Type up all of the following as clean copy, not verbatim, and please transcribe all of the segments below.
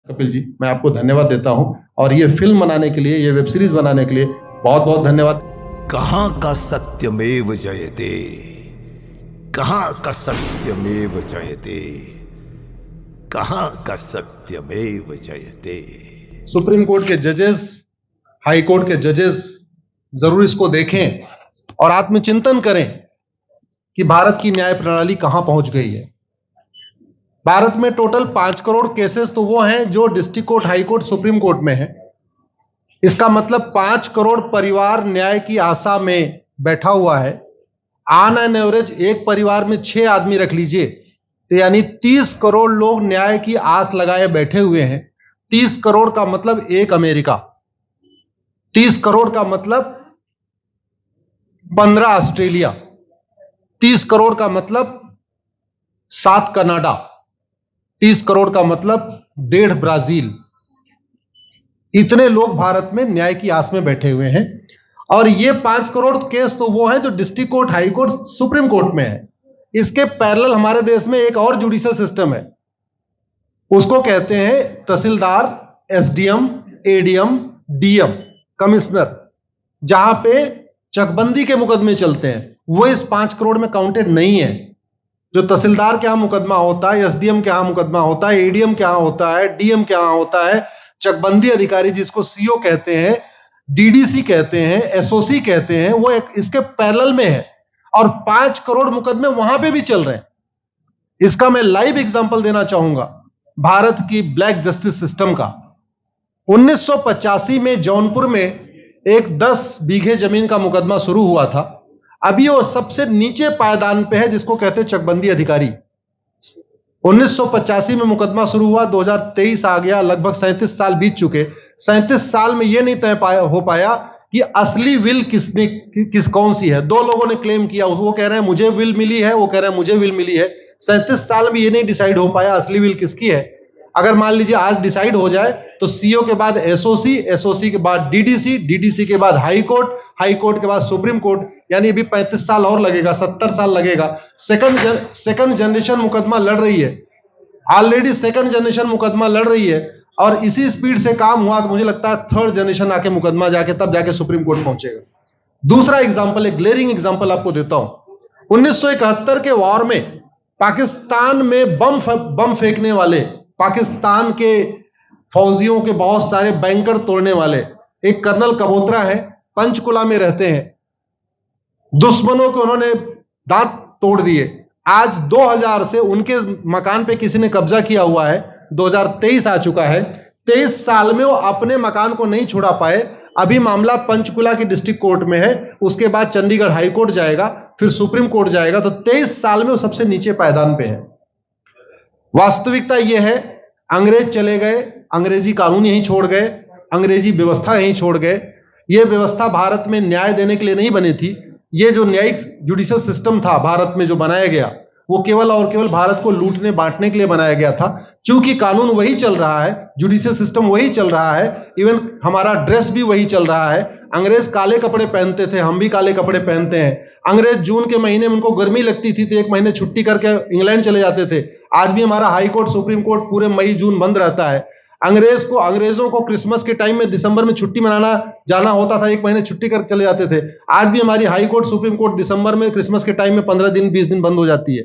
कपिल जी, मैं आपको धन्यवाद देता हूं और ये फिल्म बनाने के लिए, ये वेब सीरीज बनाने के लिए बहुत बहुत धन्यवाद। कहां का सत्यमेव जयते, कहां का सत्यमेव जयते, कहां का सत्यमेव जयते। सुप्रीम कोर्ट के जजेस, हाई कोर्ट के जजेस जरूर इसको देखें और आत्मचिंतन करें कि भारत की न्याय प्रणाली कहां पहुंच गई है। भारत में टोटल 5 करोड़ केसेस तो वो हैं जो district court, high court, supreme court में है। इसका मतलब 5 करोड़ परिवार न्याय की आशा में बैठा हुआ है। ऑन एन एवरेज एक परिवार में 6 आदमी रख लीजिए, तो यानी 30 करोड़ लोग न्याय की आस लगाए बैठे हुए हैं। 30 करोड़ का मतलब एक अमेरिका, 30 करोड़ का मतलब 15 ऑस्ट्रेलिया, 30 करोड़ का मतलब 7 कनाडा, 30 करोड़ का मतलब 1.5 ब्राजील। इतने लोग भारत में न्याय की आस में बैठे हुए हैं और ये 5 करोड़ केस तो वो हैं जो district court, high court, supreme court में है। इसके पैरेलल हमारे देश में एक और जुडिशियल सिस्टम है, उसको कहते हैं तहसीलदार, एसडीएम, एडीएम, डीएम, कमिश्नर, जहां पे चकबंदी के मुकदमे चलते हैं। वो इस 5 करोड़ में काउंटेड नहीं है। जो तहसीलदार के यहां मुकदमा होता है, एसडीएम के यहां मुकदमा होता है, एडीएम के यहां होता है, डीएम के यहां होता है, चकबंदी अधिकारी जिसको सीओ कहते हैं, डीडीसी कहते हैं, एसओसी कहते हैं, वो इसके पैरेलल में है और 5 करोड़ मुकदमे वहां पे भी चल रहे हैं। इसका मैं लाइव एग्जांपल देना चाहूंगा भारत की ब्लैक जस्टिस सिस्टम का। 1985 में जौनपुर में एक 10 बीघे जमीन का मुकदमा शुरू हुआ था। अभी वो सबसे नीचे पायदान पे है, जिसको कहते हैं चकबंदी अधिकारी। 1985 में मुकदमा शुरू हुआ, 2023 आ गया, लगभग 37 साल बीत चुके। 37 साल में यह नहीं तय हो पाया कि असली विल कौन सी है। 2 लोगों ने क्लेम किया, वो कह रहे हैं मुझे विल मिली है, वो कह रहे हैं मुझे विल मिली है। 37 साल में यह नहीं डिसाइड हो पाया असली विल किसकी है। अगर मान लीजिए आज डिसाइड हो जाए तो सीओ के बाद एसओसी, एसओसी के बाद डीडीसी, डीडीसी के बाद हाई कोर्ट, हाई कोर्ट के बाद सुप्रीम कोर्ट, यानी अभी 35 साल और लगेगा, 70 साल लगेगा। सेकंड जनरेशन मुकदमा लड़ रही है, ऑलरेडी सेकंड जनरेशन मुकदमा लड़ रही है और इसी स्पीड से काम हुआ तो मुझे लगता है थर्ड जनरेशन आके मुकदमा तब जाके सुप्रीम कोर्ट पहुंचेगा। दूसरा एग्जांपल, एक ग्लेरिंग एग्जांपल आपको देता हूं। 1971 के वॉर में पाकिस्तान में बम फेंकने वाले, पाकिस्तान के फौजियों के बहुत सारे बैंकर तोड़ने वाले एक कर्नल कबोत्रा है, पंचकुला में रहते हैं। दुश्मनों के उन्होंने दांत तोड़ दिए। आज 2000 से उनके मकान पे किसी ने कब्जा किया हुआ है। 2023 आ चुका है, 23 साल में वो अपने मकान को नहीं छुड़ा पाए। अभी मामला पंचकुला की डिस्ट्रिक्ट कोर्ट में है, उसके बाद चंडीगढ़ हाई कोर्ट जाएगा, फिर सुप्रीम कोर्ट जाएगा। तो 23 साल में वो सबसे नीचे पायदान पे है। वास्तविकता यह है, अंग्रेज चले गए, अंग्रेजी कानून यहीं छोड़ गए, अंग्रेजी व्यवस्था यहीं छोड़ गए। यह व्यवस्था भारत में न्याय देने के लिए नहीं बनी थी। यह जो न्यायिक जुडिशियल सिस्टम था भारत में जो बनाया गया, वो केवल और केवल भारत को लूटने बांटने के लिए बनाया गया था। क्योंकि कानून वही चल रहा है, जुडिशियल सिस्टम वही चल रहा है, इवन हमारा ड्रेस भी वही चल रहा है। अंग्रेज काले कपड़े पहनते थे, हम भी काले कपड़े पहनते हैं। अंग्रेज जून के महीने में उनको गर्मी लगती थी तो 1 महीने छुट्टी करके इंग्लैंड चले जाते थे। आज भी हमारा हाई कोर्ट, सुप्रीम कोर्ट पूरे मई जून बंद रहता है। अंग्रेजों को क्रिसमस के टाइम में दिसंबर में छुट्टी मनाना जाना होता था, 1 महीने छुट्टी कर चले जाते थे। आज भी हमारी हाई कोर्ट, सुप्रीम कोर्ट दिसंबर में, क्रिसमस के टाइम में 15 दिन 20 दिन बंद हो जाती है।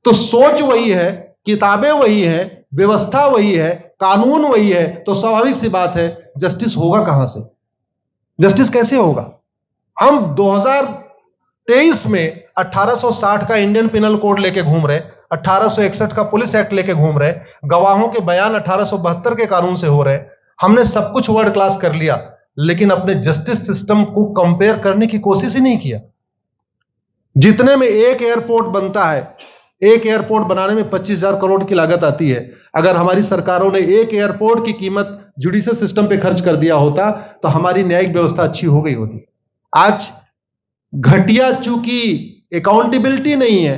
तो सोच वही है, किताबें वही है, व्यवस्था वही है, कानून वही है, तो स्वाभाविक सी बात है जस्टिस होगा कहां से? जस्टिस कैसे होगा? हम 2023 में 1860 का इंडियन पिनल कोड लेके घूम रहे, 1861 का पुलिस एक्ट लेके घूम रहे, गवाहों के बयान 1872 के कानून से हो रहे। हमने सब कुछ वर्ल्ड क्लास कर लिया, लेकिन अपने जस्टिस सिस्टम को कंपेयर करने की कोशिश ही नहीं किया। जितने में एक एयरपोर्ट बनता है, एक एयरपोर्ट बनाने में 25,000 करोड़ की लागत आती है। अगर हमारी सरकारों ने एक एयरपोर्ट की कीमत जुडिशियल सिस्टम पे खर्च कर दिया होता तो हमारी न्यायिक व्यवस्था अच्छी हो गई होती। आज घटिया, चूंकि अकाउंटेबिलिटी नहीं है,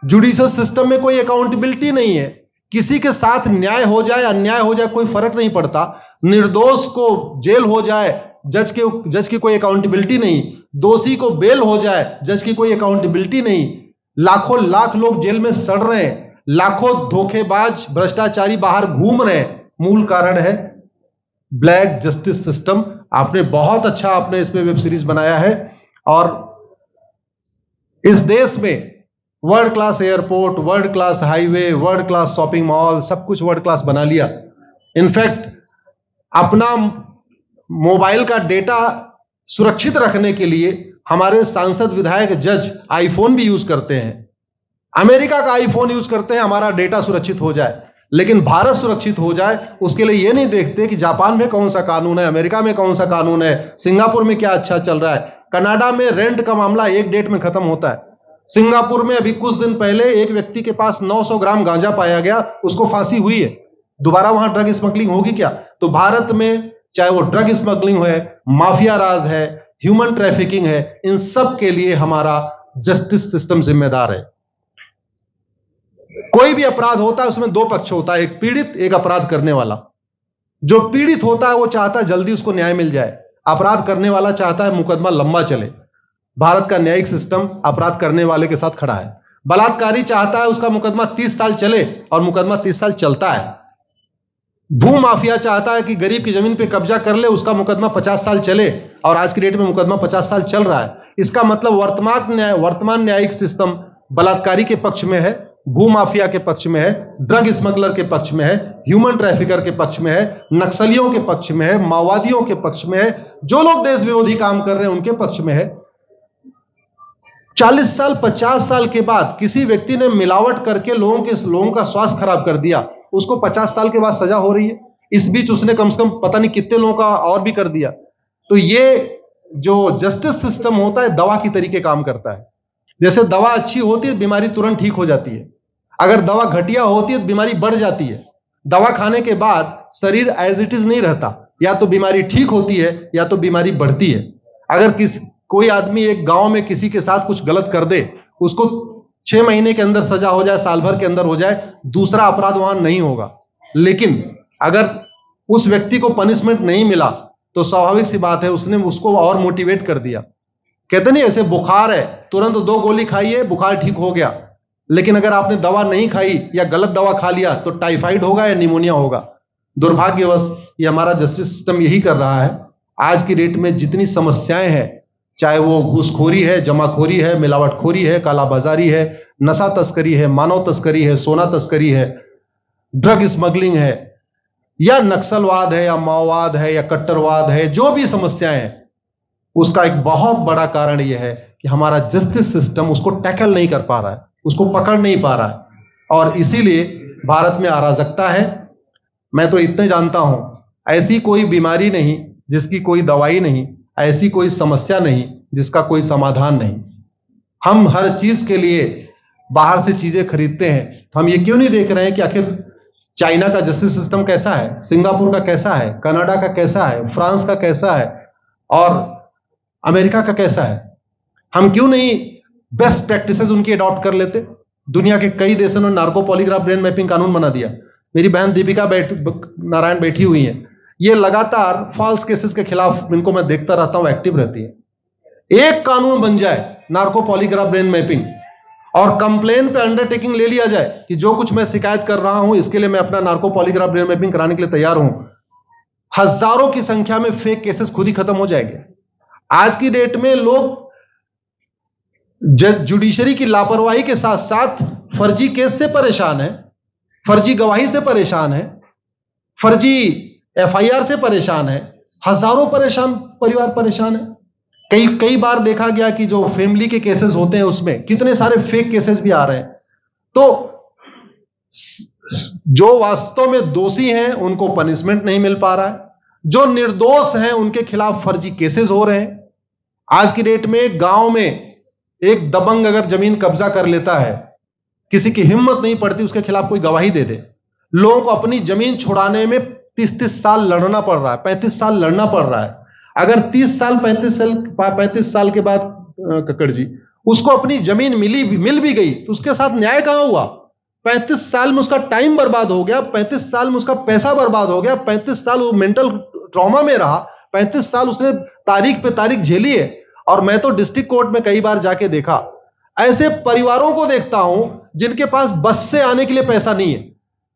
जुडिशियल सिस्टम में कोई अकाउंटेबिलिटी नहीं है, किसी के साथ न्याय हो जाए अन्याय हो जाए कोई फर्क नहीं पड़ता। निर्दोष को जेल हो जाए, जज की कोई अकाउंटेबिलिटी नहीं, दोषी को बेल हो जाए, जज की कोई अकाउंटेबिलिटी नहीं। लाखों लाख लोग जेल में सड़ रहे हैं, लाखों धोखेबाज भ्रष्टाचारी बाहर घूम रहे हैं, मूल कारण है ब्लैक जस्टिस सिस्टम। आपने बहुत अच्छा आपने इस पे वेब सीरीज बनाया है, और इस देश में world class airport, world class highway, world class shopping mall, सब कुछ वर्ल्ड क्लास बना लिया। इनफैक्ट अपना मोबाइल का डेटा सुरक्षित रखने के लिए हमारे सांसद, विधायक, जज आईफोन भी यूज करते हैं। अमेरिका का आईफोन यूज करते हैं हमारा डेटा सुरक्षित हो जाए, लेकिन भारत सुरक्षित हो जाए उसके लिए यह नहीं देखते कि जापान में कौन सा कानून है, अमेरिका में कौन सा कानून है, सिंगापुर में क्या अच्छा चल रहा है। कनाडा में रेंट का मामला एक डेट में खत्म होता है। सिंगापुर में अभी कुछ दिन पहले एक व्यक्ति के पास 900 ग्राम गांजा पाया गया, उसको फांसी हुई है। दोबारा वहां ड्रग स्मगलिंग होगी क्या? तो भारत में चाहे वो ड्रग स्मगलिंग है, माफिया राज है, ह्यूमन ट्रैफिकिंग है, इन सब के लिए हमारा जस्टिस सिस्टम जिम्मेदार है। कोई भी अपराध होता है उसमें दो पक्ष होता है, एक पीड़ित, एक अपराध करने वाला। जो पीड़ित होता है वो चाहता है जल्दी उसको न्याय मिल जाए, अपराध करने वाला चाहता है मुकदमा लंबा चले। भारत का न्यायिक सिस्टम अपराध करने वाले के साथ खड़ा है। बलात्कारी चाहता है उसका मुकदमा 30 साल चले, और मुकदमा 30 साल चलता है। भू माफिया चाहता है कि गरीब की जमीन पे कब्जा कर ले, उसका मुकदमा 50 साल चले, और आज की डेट में मुकदमा 50 साल चल रहा है। इसका मतलब वर्तमान न्यायिक सिस्टम बलात्कारी के पक्ष में है, भू माफिया के पक्ष में है, ड्रग स्मगलर के पक्ष में है, ह्यूमन ट्रैफिकर के पक्ष में है, नक्सलियों के पक्ष में है, माओवादियों के पक्ष में है, जो लोग देश विरोधी काम कर रहे हैं उनके पक्ष में है। 40 साल 50 साल के बाद किसी व्यक्ति ने मिलावट करके लोगों का स्वास्थ्य खराब कर दिया, उसको 50 साल के बाद सजा हो रही है। इस बीच उसने कम से कम पता नहीं कितने लोगों का और भी कर दिया। तो ये जो जस्टिस सिस्टम होता है दवा की तरीके काम करता है। जैसे दवा अच्छी होती है बीमारी तुरंत ठीक हो जाती है, अगर दवा घटिया होती है तो बीमारी बढ़ जाती है। दवा खाने के बाद शरीर एज इट इज नहीं रहता, या तो बीमारी ठीक होती है या तो बीमारी बढ़ती है। अगर कोई आदमी एक गांव में किसी के साथ कुछ गलत कर दे, उसको 6 महीने के अंदर सजा हो जाए, साल भर के अंदर हो जाए, दूसरा अपराध वहां नहीं होगा। लेकिन अगर उस व्यक्ति को पनिशमेंट नहीं मिला तो स्वाभाविक सी बात है उसने उसको और मोटिवेट कर दिया। कहते नहीं ऐसे बुखार है, तुरंत 2 गोली खाइए बुखार ठीक हो गया, लेकिन अगर आपने दवा नहीं खाई या गलत दवा खा लिया तो टाइफाइड होगा या निमोनिया होगा। दुर्भाग्यवश ये हमारा जस्टिस सिस्टम यही कर रहा है। आज की डेट में जितनी समस्याएं हैं, चाहे वो घूसखोरी है, जमाखोरी है, मिलावटखोरी है, कालाबाजारी है, नशा तस्करी है, मानव तस्करी है, सोना तस्करी है, ड्रग स्मगलिंग है, या नक्सलवाद है, या माओवाद है, या कट्टरवाद है, जो भी समस्याएं हैं, उसका एक बहुत बड़ा कारण यह है कि हमारा जस्टिस सिस्टम उसको टैकल नहीं कर पा रहा है, उसको पकड़ नहीं पा रहा है, और इसीलिए भारत में अराजकता है। मैं तो इतने जानता हूं, ऐसी कोई बीमारी नहीं जिसकी कोई दवाई नहीं, ऐसी कोई समस्या नहीं जिसका कोई समाधान नहीं। हम हर चीज के लिए बाहर से चीजें खरीदते हैं, तो हम ये क्यों नहीं देख रहे हैं कि आखिर चाइना का जस्टिस सिस्टम कैसा है, सिंगापुर का कैसा है, कनाडा का कैसा है, फ्रांस का कैसा है, और अमेरिका का कैसा है। हम क्यों नहीं बेस्ट प्रैक्टिसेस उनकी अडॉप्ट कर लेते। दुनिया के कई देशों ने नार्को पॉलीग्राफ ब्रेन मैपिंग कानून बना दिया। मेरी बहन दीपिका नारायण बैठी हुई है, ये लगातार फॉल्स केसेस के खिलाफ, इनको मैं देखता रहता हूं, एक्टिव रहती है। एक कानून बन जाए नार्को पॉलीग्राफ ब्रेन मैपिंग, और कंप्लेन पे अंडरटेकिंग ले लिया जाए कि जो कुछ मैं शिकायत कर रहा हूं इसके लिए मैं अपना नार्को पॉलीग्राफ ब्रेन मैपिंग कराने के लिए तैयार हूं, हजारों की संख्या में फेक केसेस खुद ही खत्म हो जाएंगे। आज की डेट में लोग जुडिशरी की लापरवाही के साथ साथ फर्जी केस से परेशान है, फर्जी गवाही से परेशान है, फर्जी एफआईआर से परेशान है, हजारों परिवार परेशान है। कई बार देखा गया कि जो फैमिली के केसेस होते हैं उसमें कितने सारे फेक केसेस भी आ रहे हैं। तो जो वास्तव में दोषी हैं उनको पनिशमेंट नहीं मिल पा रहा है, जो निर्दोष हैं उनके खिलाफ फर्जी केसेस हो रहे हैं। आज की डेट में गांव में एक दबंग अगर जमीन कब्जा कर लेता है, किसी की हिम्मत नहीं पड़ती उसके खिलाफ कोई गवाही दे दे। लोगों को अपनी जमीन छुड़ाने में 30 साल लड़ना पड़ रहा है, 35 साल लड़ना पड़ रहा है। अगर 30 साल 35 साल के बाद कक्कड़ जी उसको अपनी जमीन मिल भी गई तो उसके साथ न्याय कहां हुआ? 35 साल में उसका टाइम बर्बाद हो गया, 35 साल में उसका पैसा बर्बाद हो गया, 35 साल वो मेंटल ट्रॉमा में रहा, 35 साल उसने तारीख पे तारीख झेली है। और मैं तो डिस्ट्रिक्ट कोर्ट में कई बार जाके देखा, ऐसे परिवारों को देखता हूं जिनके पास बस से आने के लिए पैसा नहीं है,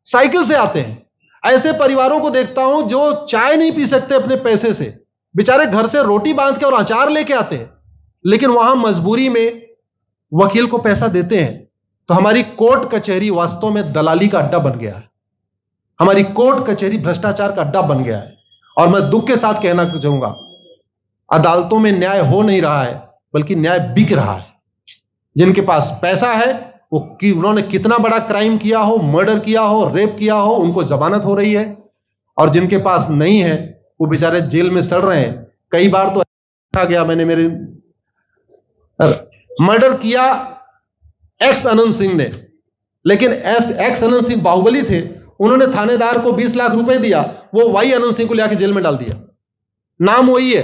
साइकिल से आते हैं। ऐसे परिवारों को देखता हूं जो चाय नहीं पी सकते अपने पैसे से, बेचारे घर से रोटी बांध के और अचार लेके आते हैं, लेकिन वहां मजबूरी में वकील को पैसा देते हैं। तो हमारी कोर्ट कचहरी वास्तव में दलाली का अड्डा बन गया है। हमारी कोर्ट कचहरी भ्रष्टाचार का अड्डा बन गया है। और मैं दुख के साथ कहना चाहूंगा, अदालतों में न्याय हो नहीं रहा है, बल्कि न्याय बिक रहा है। जिनके पास पैसा है, वो कि उन्होंने कितना बड़ा क्राइम किया हो, मर्डर किया हो, रेप किया हो, उनको जमानत हो रही है। और जिनके पास नहीं है, वो बेचारे जेल में सड़ रहे हैं। कई बार तो देखा गया, मैंने मेरे मर्डर किया एक्स अनंत सिंह ने, लेकिन एक्स अनंत सिंह बाहुबली थे, उन्होंने थानेदार को 20 लाख रुपए दिया, वो वाई अनंत सिंह को लेकर जेल में डाल दिया। नाम वही है।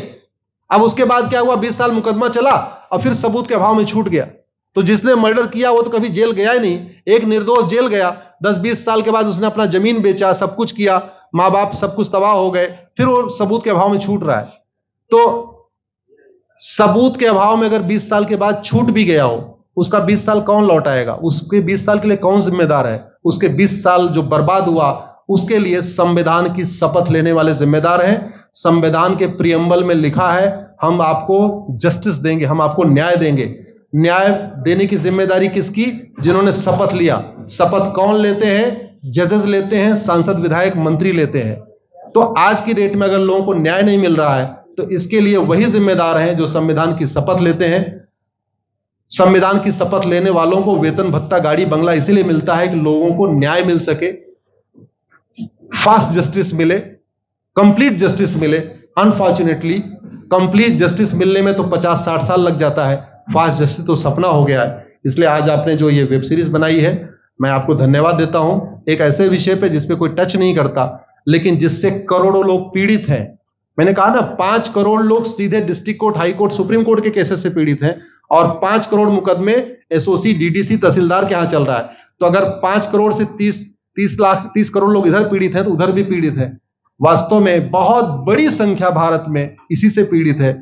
अब उसके बाद क्या हुआ, 20 साल मुकदमा चला और फिर सबूत के अभाव में छूट गया। तो जिसने मर्डर किया वो तो कभी जेल गया ही नहीं। एक निर्दोष जेल गया, 10-20 साल के बाद उसने अपना जमीन बेचा, सब कुछ किया, मां बाप सब कुछ तबाह हो गए, फिर वो सबूत के अभाव में छूट रहा है। तो सबूत के अभाव में अगर 20 साल के बाद छूट भी गया हो, उसका 20 साल कौन लौटाएगा? उसके 20 साल के लिए कौन जिम्मेदार है? उसके 20 साल जो बर्बाद हुआ, उसके लिए संविधान की शपथ लेने वाले जिम्मेदार हैं। संविधान के प्रियम्बल में लिखा है, हम आपको जस्टिस देंगे, हम आपको न्याय देंगे। न्याय देने की जिम्मेदारी किसकी? जिन्होंने शपथ लिया। शपथ कौन लेते हैं? जजेस लेते हैं, सांसद, विधायक, मंत्री लेते हैं। तो आज की डेट में अगर लोगों को न्याय नहीं मिल रहा है, तो इसके लिए वही जिम्मेदार हैं जो संविधान की शपथ लेते हैं। संविधान की शपथ लेने वालों को वेतन, भत्ता, गाड़ी, बंगला इसीलिए मिलता है कि लोगों को न्याय मिल सके, फास्ट जस्टिस मिले, कंप्लीट जस्टिस मिले। अनफॉर्चुनेटली कंप्लीट जस्टिस मिलने में तो 50-60 साल लग जाता है, फास्ट जस्टिस तो सपना हो गया है। इसलिए आज आपने जो ये वेब सीरीज बनाई है, मैं आपको धन्यवाद देता हूं। एक ऐसे विषय पे जिसपे कोई टच नहीं करता, लेकिन जिससे करोड़ों लोग पीड़ित हैं। मैंने कहा ना, 5 करोड़ लोग सीधे district court, high court, supreme court के केसेस से पीड़ित हैं, और 5 करोड़ मुकदमे एसओसी, डीडीसी, तहसीलदार के यहां चल रहा है। तो अगर 5 करोड़ से 30 करोड़ लोग इधर पीड़ित हैं, तो उधर भी पीड़ित है। वास्तव में बहुत बड़ी संख्या भारत में इसी से पीड़ित है।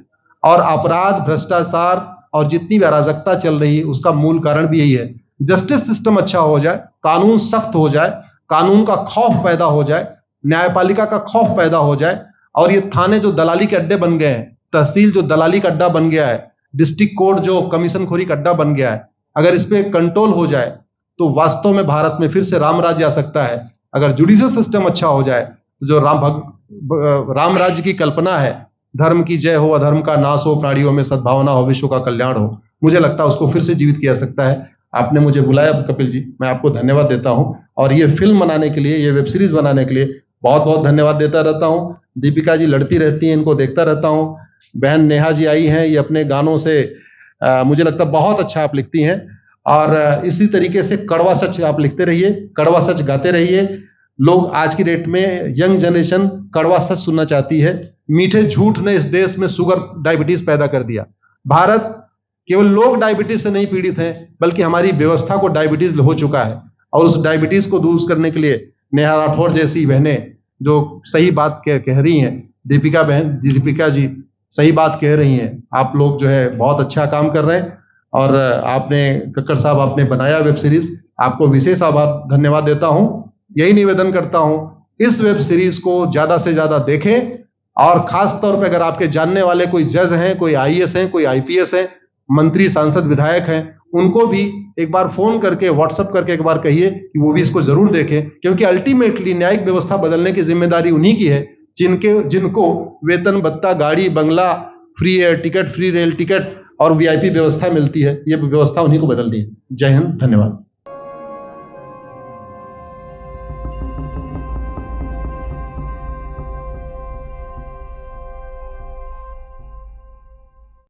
और अपराध, भ्रष्टाचार और जितनी भी अराजकता चल रही है, उसका मूल कारण भी यही है। जस्टिस सिस्टम अच्छा हो जाए, कानून सख्त हो जाए, कानून का खौफ पैदा हो जाए, न्यायपालिका का खौफ पैदा हो जाए, और ये थाने जो दलाली के अड्डे बन गए हैं, तहसील जो दलाली का अड्डा बन गया है, डिस्ट्रिक्ट कोर्ट जो कमीशन खोरी का अड्डा बन गया है, अगर इस पे कंट्रोल हो जाए, तो वास्तव में भारत में फिर से राम राज्य आ सकता है। अगर जुडिशियल सिस्टम अच्छा हो जाए, तो जो राम राज्य की कल्पना है, धर्म की जय हो, अधर्म का नाश हो, प्राणियों में सद्भावना हो, विश्व का कल्याण हो, मुझे लगता है उसको फिर से जीवित किया सकता है। आपने मुझे बुलाया कपिल जी, मैं आपको धन्यवाद देता हूं। और ये फिल्म बनाने के लिए, ये वेब सीरीज बनाने के लिए बहुत बहुत धन्यवाद देता रहता हूं। दीपिका जी लड़ती रहती हैं, इनको देखता रहता हूं। बहन नेहा जी आई हैं, ये अपने गानों से मुझे लगता है बहुत अच्छा आप लिखती हैं। और इसी तरीके से कड़वा सच आप लिखते रहिए, कड़वा सच गाते रहिए। लोग आज की डेट में, यंग जनरेशन कड़वा सच सुनना चाहती है। मीठे झूठ ने इस देश में शुगर, डायबिटीज पैदा कर दिया। भारत केवल लोग डायबिटीज से नहीं पीड़ित हैं, बल्कि हमारी व्यवस्था को डायबिटीज हो चुका है। और उस डायबिटीज को दूर करने के लिए नेहा राठौर जैसी बहनें जो सही बात कह रही हैं, दीपिका जी सही बात कह रही हैं। आप लोग जो है बहुत अच्छा काम कर रहे हैं। और आपने, कक्कड़ साहब, आपने बनाया वेब सीरीज, आपको विशेष आभार, धन्यवाद देता हूं। यही निवेदन करता हूं, इस वेब सीरीज को ज्यादा से ज्यादा देखें। और खास तौर पे अगर आपके जानने वाले कोई जज हैं, कोई आईएएस हैं, कोई आईपीएस हैं, मंत्री, सांसद, विधायक हैं, उनको भी एक बार फोन करके, व्हाट्सएप करके एक बार कहिए कि वो भी इसको जरूर देखें। क्योंकि अल्टीमेटली न्यायिक व्यवस्था बदलने की जिम्मेदारी उन्हीं की है जिनको वेतन, भत्ता, गाड़ी, बंगला, free air ticket, free rail ticket और वीआईपी व्यवस्था मिलती है। ये व्यवस्था उन्हीं को बदलनी है। जय हिंद, धन्यवाद।